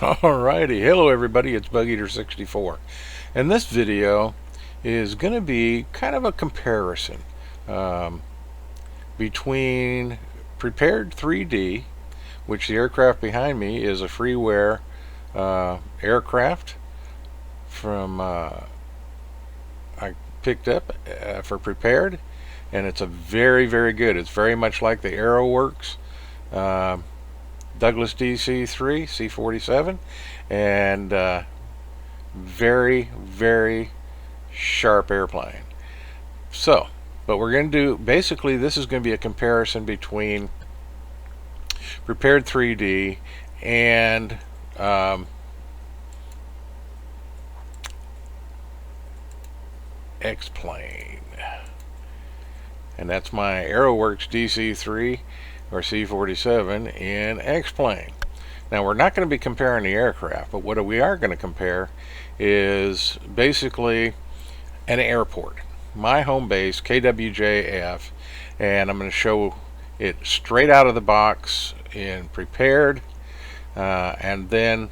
Alrighty, hello everybody, it's Bug-Eater64, and this video is going to be kind of a comparison between Prepared3D, which the aircraft behind me is a freeware aircraft from I picked up for Prepared, and it's a very good. It's very much like the AeroWorks Douglas DC-3 C-47, and very sharp airplane. So, but we're going to do, basically this is going to be a comparison between Prepared3D and X-Plane, and that's my AeroWorks DC-3 or C-47 in X-Plane. Now we're not going to be comparing the aircraft, but what we are going to compare is basically an airport. My home base, KWJF, and I'm going to show it straight out of the box in Prepared, and then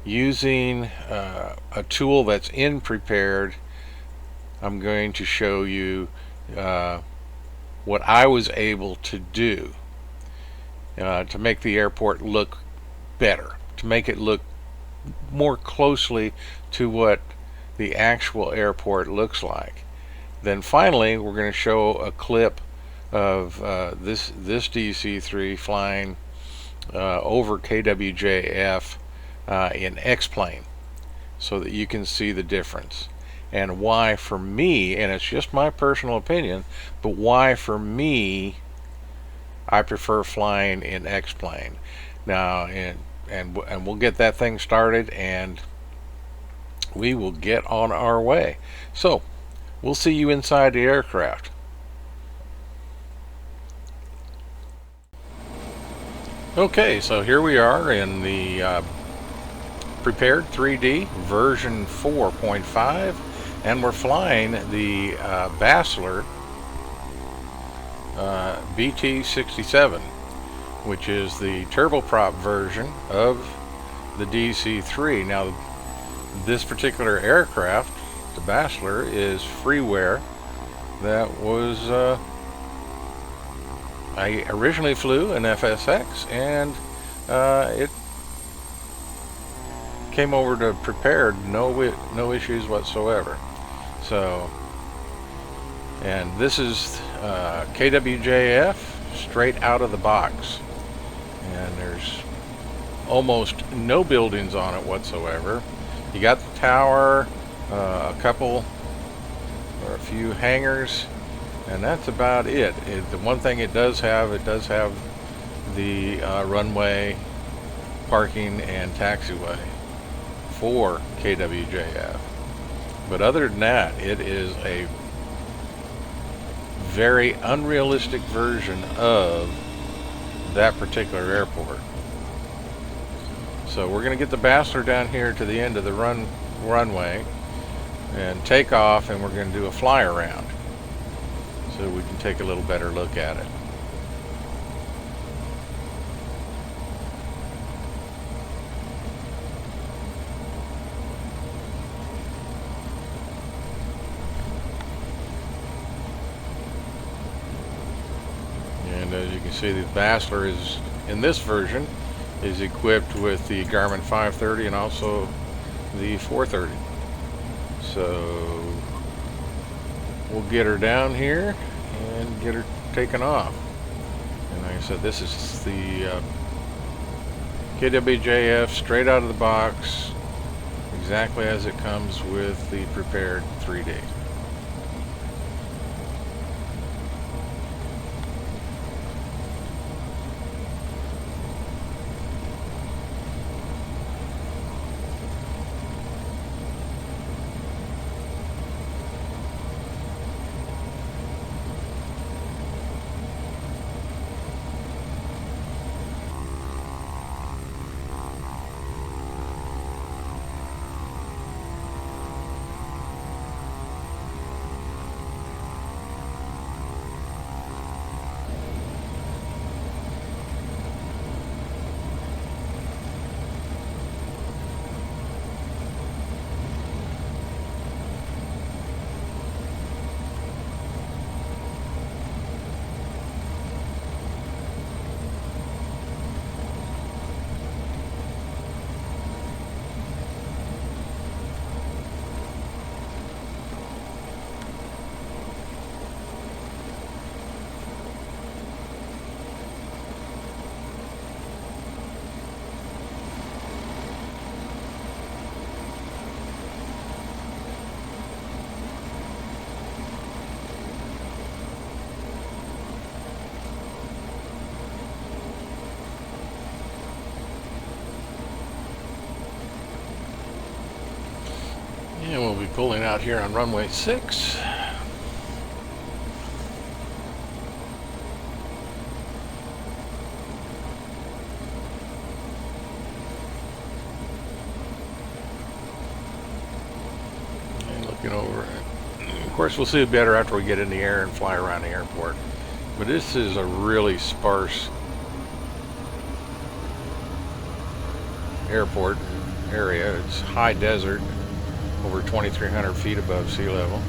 using a tool that's in Prepared, I'm going to show you what I was able to do to make the airport look better, to make it look more closely to what the actual airport looks like. Then finally we're going to show a clip of this DC-3 flying over KWJF in X-Plane, so that you can see the difference and why for me, and it's just my personal opinion, but why for me I prefer flying in X-Plane. Now, and we'll get that thing started, and we will get on our way. So we'll see you inside the aircraft. Okay, so here we are in the Prepared3D version 4.5, and we're flying the Basler BT-67, which is the turboprop version of the DC-3. Now, this particular aircraft, the Basler, is freeware that was I originally flew an FSX, and it came over to Prepared, no issues whatsoever. So, and this is KWJF straight out of the box, and there's almost no buildings on it whatsoever. You got the tower, a couple or a few hangars, and that's about it. The one thing it does have the runway, parking, and taxiway for KWJF. But other than that, it is a very unrealistic version of that particular airport. So we're going to get the Basler down here to the end of the runway and take off, and we're going to do a fly around so we can take a little better look at it. And as you can see, the Basler is, in this version, is equipped with the Garmin 530 and also the 430. So we'll get her down here and get her taken off. And like I said, this is the KWJF straight out of the box, exactly as it comes with the Prepared3D. And we'll be pulling out here on runway 6. And looking over. Of course, we'll see it better after we get in the air and fly around the airport. But this is a really sparse airport area. It's high desert, over 2,300 feet above sea level.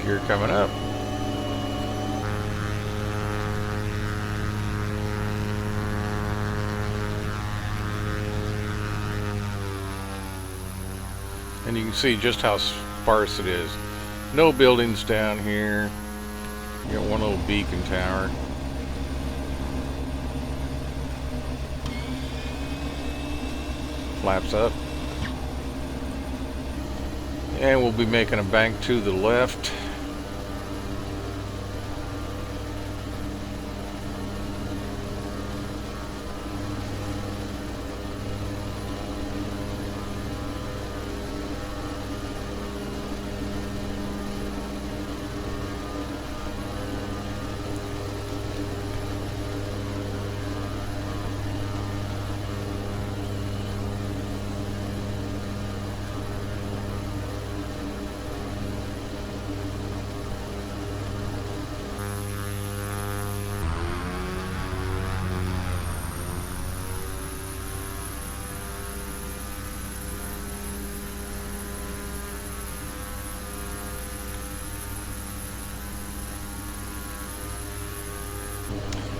Gear coming up. And you can see just how sparse it is. No buildings down here. You got one little beacon tower. Flaps up. And we'll be making a bank to the left.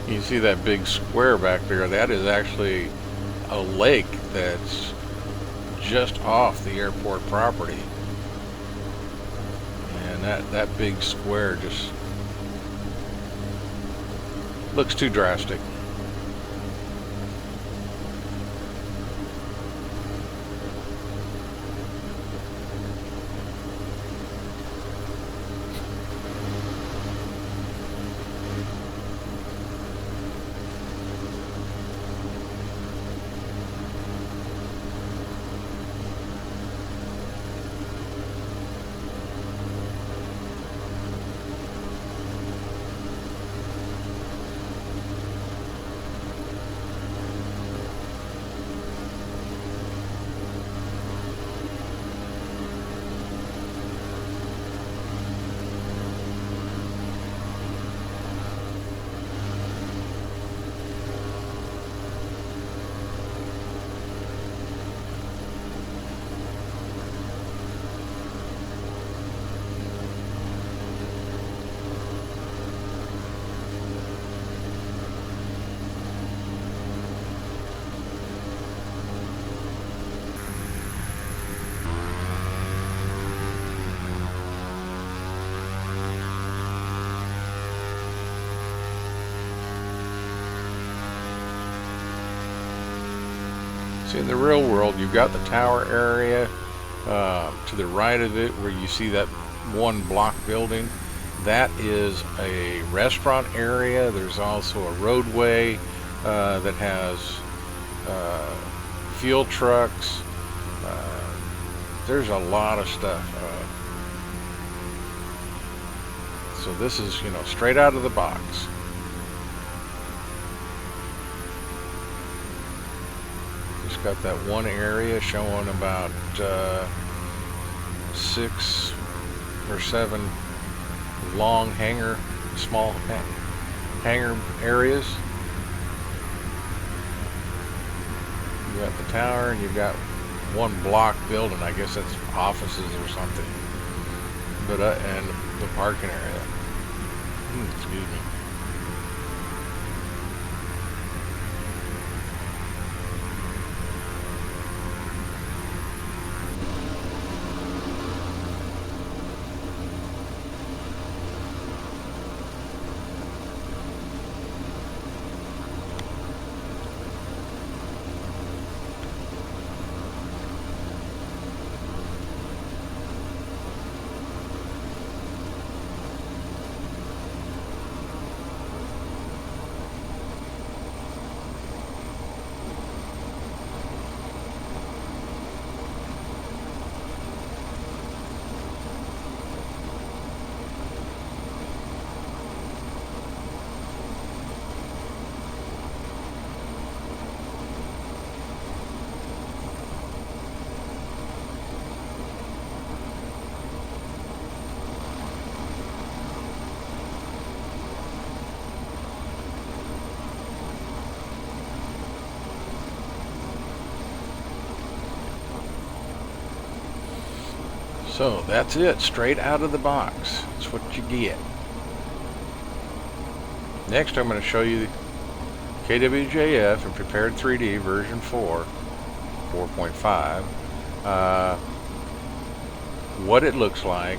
You see that big square back there? That is actually a lake that's just off the airport property. And that big square just looks too drastic. See, in the real world, you've got the tower area to the right of it where you see that one block building. That is a restaurant area. There's also a roadway that has fuel trucks. There's a lot of stuff. So this is, you know, straight out of the box. Just got that one area showing about 6 or 7 long small hangar areas. You got the tower and you've got one block building. I guess that's offices or something. But and the parking area. Excuse me. So that's it, straight out of the box. That's what you get. Next, I'm going to show you KWJF and Prepared3D version 4, 4.5, what it looks like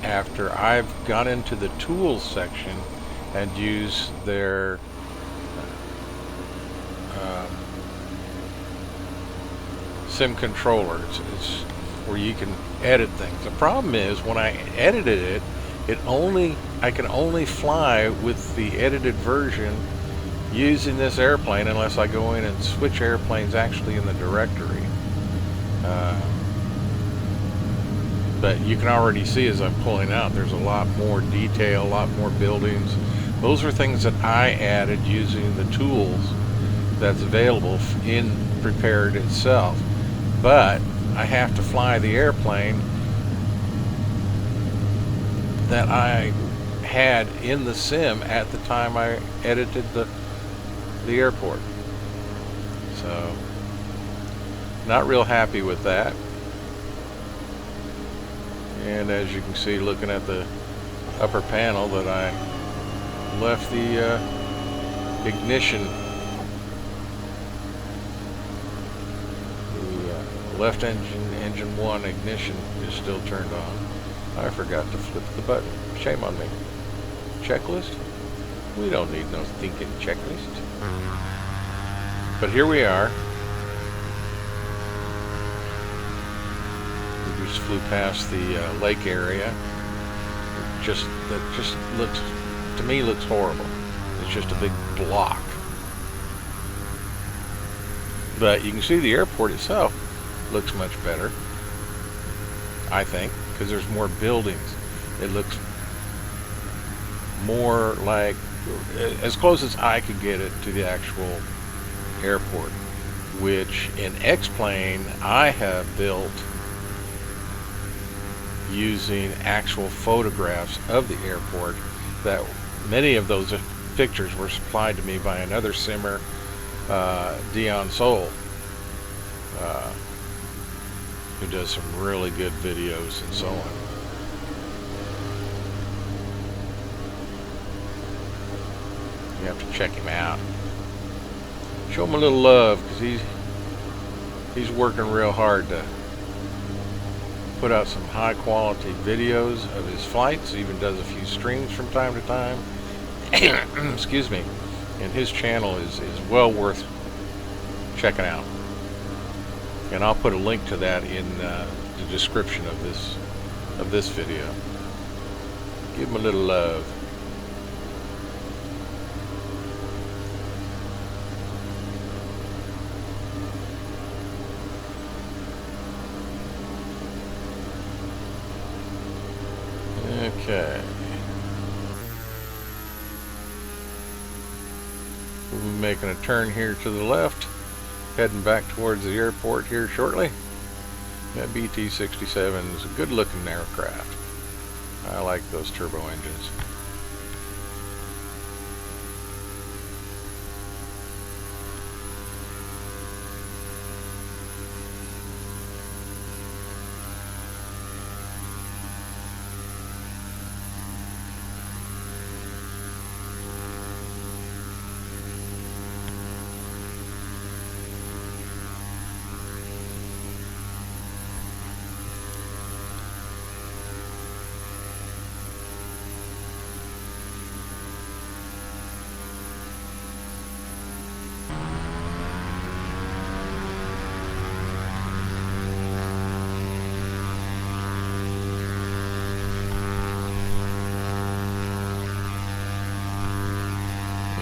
after I've gone into the tools section and used their sim controller. It's where you can edit things. The problem is when I edited it, I can only fly with the edited version using this airplane unless I go in and switch airplanes actually in the directory. But you can already see as I'm pulling out, there's a lot more detail, a lot more buildings. Those are things that I added using the tools that's available in Prepared itself. But I have to fly the airplane that I had in the sim at the time I edited the airport. So, not real happy with that. And as you can see, looking at the upper panel, that I left the ignition, the left engine 1 ignition is still turned on. I forgot to flip the button. Shame on me. Checklist? We don't need no thinking checklist. But here we are. We just flew past the lake area. That just looks, to me, looks horrible. It's just a big block. But you can see the airport itself looks much better, I think, because there's more buildings. It looks more like, as close as I could get it to the actual airport, which in X-Plane I have built using actual photographs of the airport. That many of those pictures were supplied to me by another simmer, Dion Soul, who does some really good videos and so on. You have to check him out. Show him a little love, because he's working real hard to put out some high quality videos of his flights. He even does a few streams from time to time. Excuse me. And his channel is well worth checking out. And I'll put a link to that in the description of this video. Give him a little love. Okay. We'll be making a turn here to the left, heading back towards the airport here shortly. That BT-67 is a good looking aircraft. I like those turbo engines.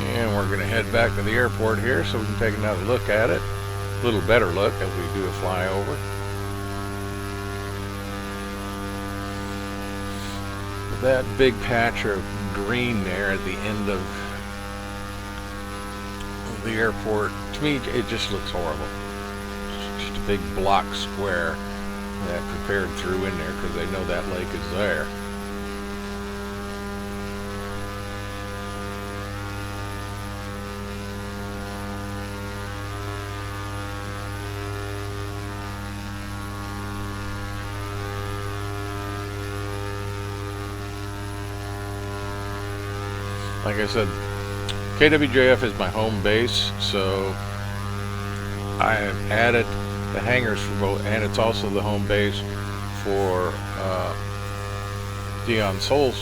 And we're going to head back to the airport here so we can take another look at it. A little better look as we do a flyover. That big patch of green there at the end of the airport, to me it just looks horrible. It's just a big block square that Prepared threw in there because they know that lake is there. like I said, KWJF is my home base, so I have added the hangars for both, and it's also the home base for Dion Sol's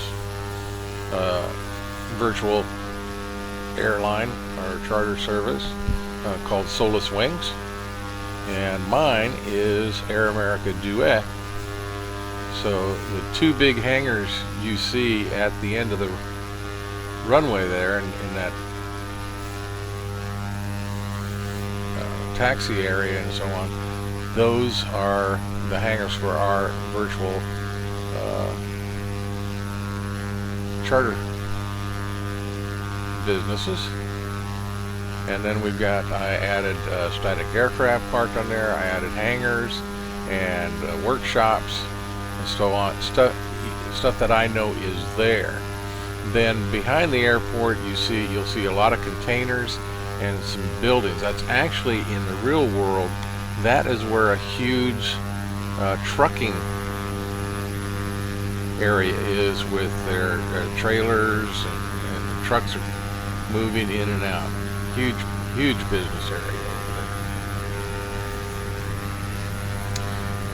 virtual airline or charter service called Solus Wings, and mine is Air America Duet. So the two big hangars you see at the end of the runway there in that taxi area and so on, those are the hangars for our virtual charter businesses. And then we've got, I added static aircraft parked on there, I added hangars and workshops and so on, stuff that I know is there. Then behind the airport you'll see a lot of containers and some buildings. That's actually, in the real world, that is where a huge trucking area is, with their trailers and the trucks are moving in and out. Huge business area over there.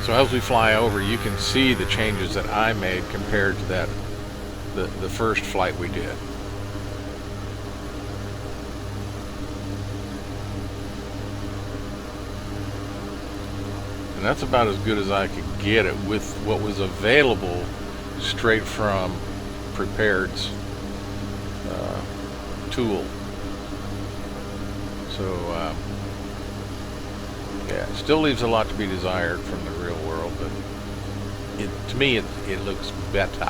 So as we fly over, you can see the changes that I made compared to that the first flight we did. And that's about as good as I could get it with what was available straight from Prepared's tool. So yeah, it still leaves a lot to be desired from the real world, but to me it looks better.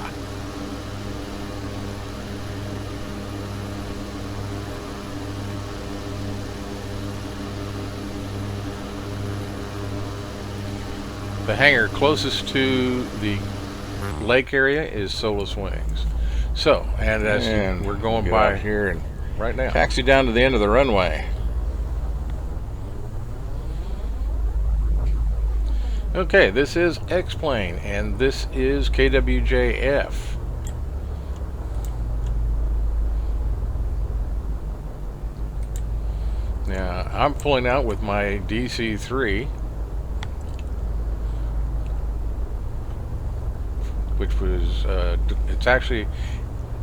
The hangar closest to the lake area is Solus Wings. So, and we're going by here and right now, taxi down to the end of the runway. Okay, this is X-Plane, and this is KWJF. Now, I'm pulling out with my DC-3, which was, it's actually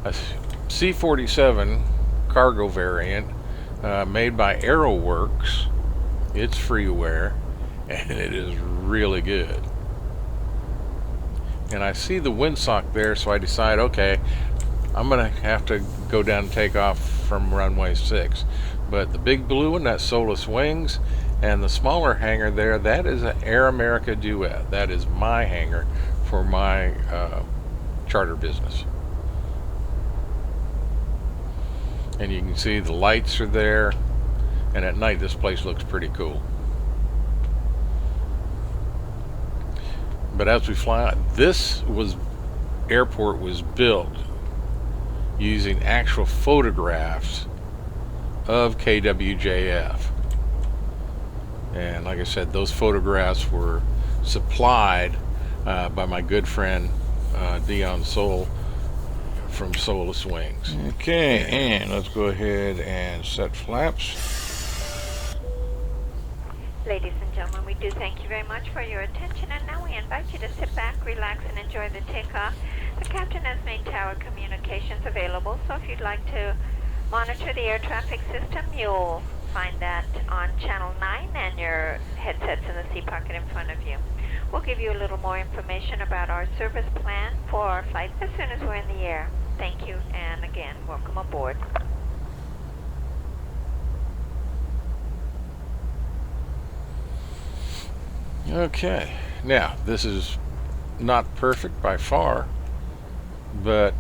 a C-47 cargo variant made by AeroWorks. It's freeware, and it is really good. And I see the windsock there, so I decide, okay, I'm gonna have to go down and take off from runway 6. But the big blue one, that's Solus Wings, and the smaller hangar there, that is an Air America Duet. That is my hangar for my charter business. And you can see the lights are there, and at night this place looks pretty cool. But as we fly out, this airport was built using actual photographs of KWJF. And like I said, those photographs were supplied by my good friend Dion Sol from Solus Wings. Okay, and let's go ahead and set flaps. Ladies and gentlemen, we do thank you very much for your attention, and now we invite you to sit back, relax, and enjoy the takeoff. The captain has made tower communications available, so if you'd like to monitor the air traffic system, you'll find that on channel 9 and your headsets in the seat pocket in front of you. We'll give you a little more information about our service plan for our flight as soon as we're in the air. Thank you, and again, welcome aboard. Okay, now this is not perfect by far, but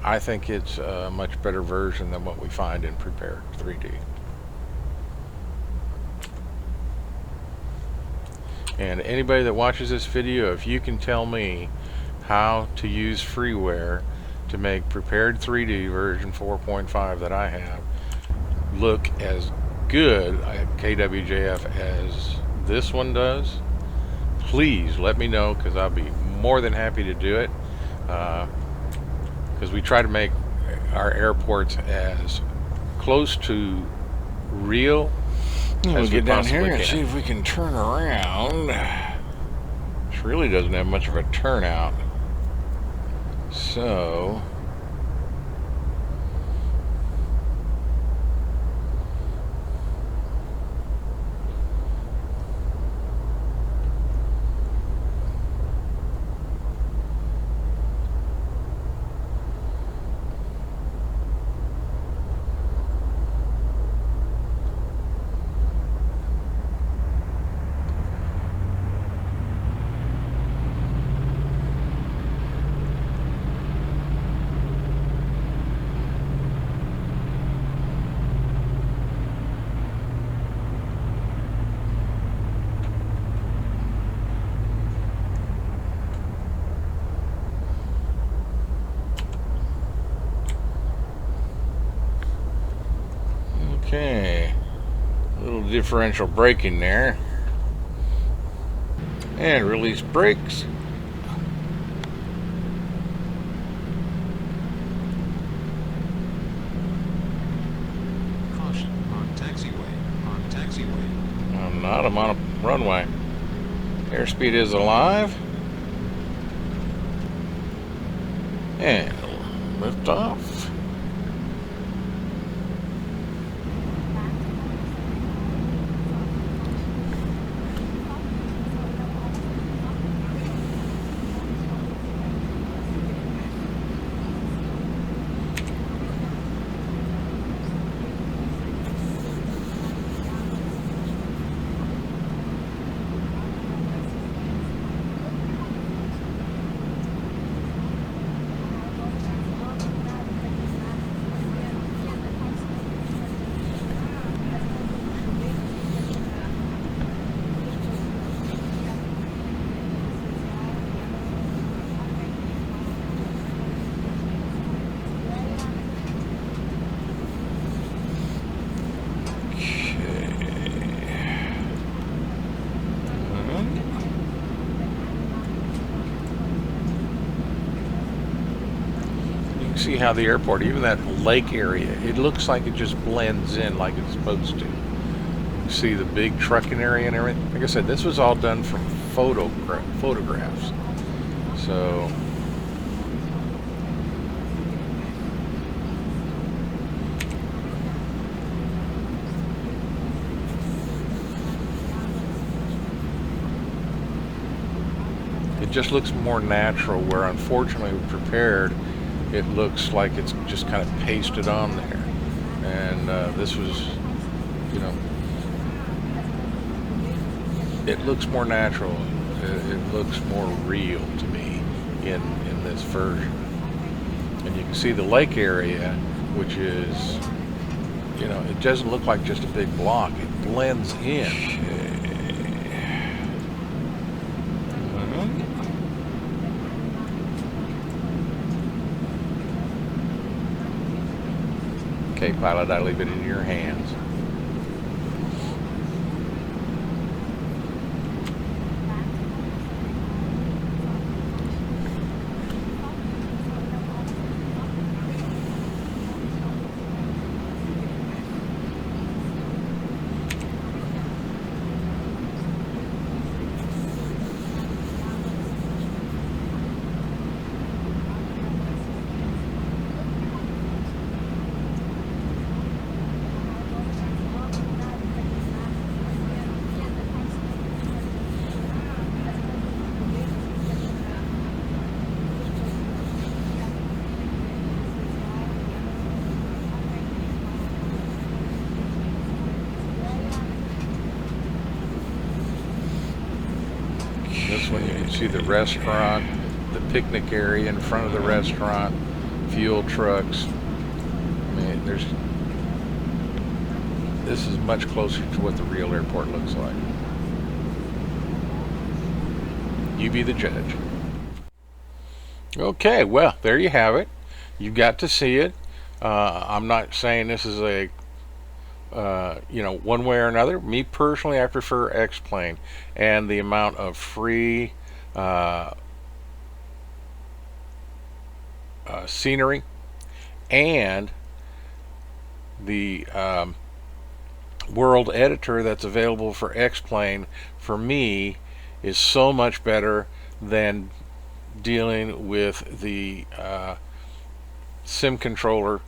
I think it's a much better version than what we find in Prepared3D. And anybody that watches this video, if you can tell me how to use freeware to make Prepared3D version 4.5 that I have look as good at KWJF as this one does, please let me know, because I'll be more than happy to do it. Because we try to make our airports as close to real We'll as we get down possibly here and can. see if we can turn around. This really doesn't have much of a turnout. So okay, a little differential braking there, and release brakes. Caution on taxiway. On taxiway. I'm not. I'm on a runway. Airspeed is alive. And lift off. See how the airport, even that lake area, it looks like it just blends in like it's supposed to. You see the big trucking area and everything. Like I said, this was all done from photographs. So it just looks more natural, where unfortunately with Prepared, it looks like it's just kind of pasted on there. And this was, you know, it looks more natural. It looks more real to me in this version. And you can see the lake area, which is, you know, it doesn't look like just a big block. It blends in. Okay, pilot, I leave it in your hands. This one you can see the restaurant, the picnic area in front of the restaurant, fuel trucks. I mean, this is much closer to what the real airport looks like. You be the judge. Okay, well, there you have it. You got to see it. I'm not saying this is a you know, one way or another. Me personally, I prefer X-Plane, and the amount of free scenery and the world editor that's available for X-Plane for me is so much better than dealing with the sim controller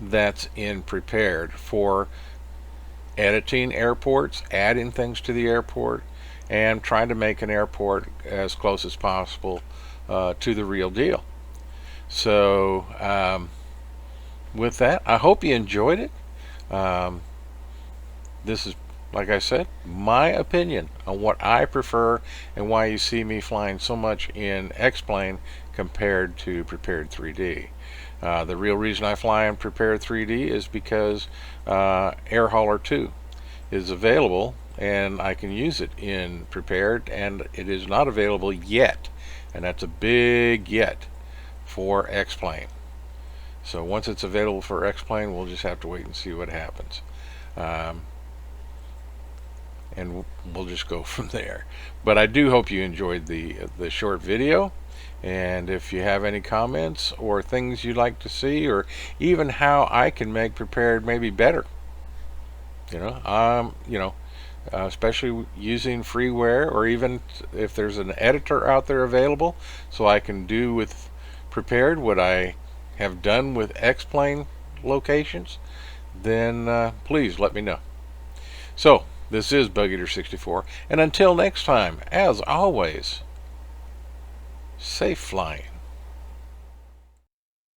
that's in Prepared for editing airports, adding things to the airport, and trying to make an airport as close as possible to the real deal. So with that, I hope you enjoyed it. This is, like I said, my opinion on what I prefer and why you see me flying so much in X-Plane compared to Prepared 3D. The real reason I fly in Prepared 3D is because Air Hauler 2 is available and I can use it in Prepared, and it is not available yet, and that's a big yet for X-Plane. So once it's available for X-Plane, we'll just have to wait and see what happens. And we'll just go from there. But I do hope you enjoyed the short video, and if you have any comments or things you'd like to see, or even how I can make Prepared maybe better, especially using freeware, or even if there's an editor out there available so I can do with Prepared what I have done with X-Plane locations, then please let me know. So this is BugEater64, and until next time, as always, safe flying.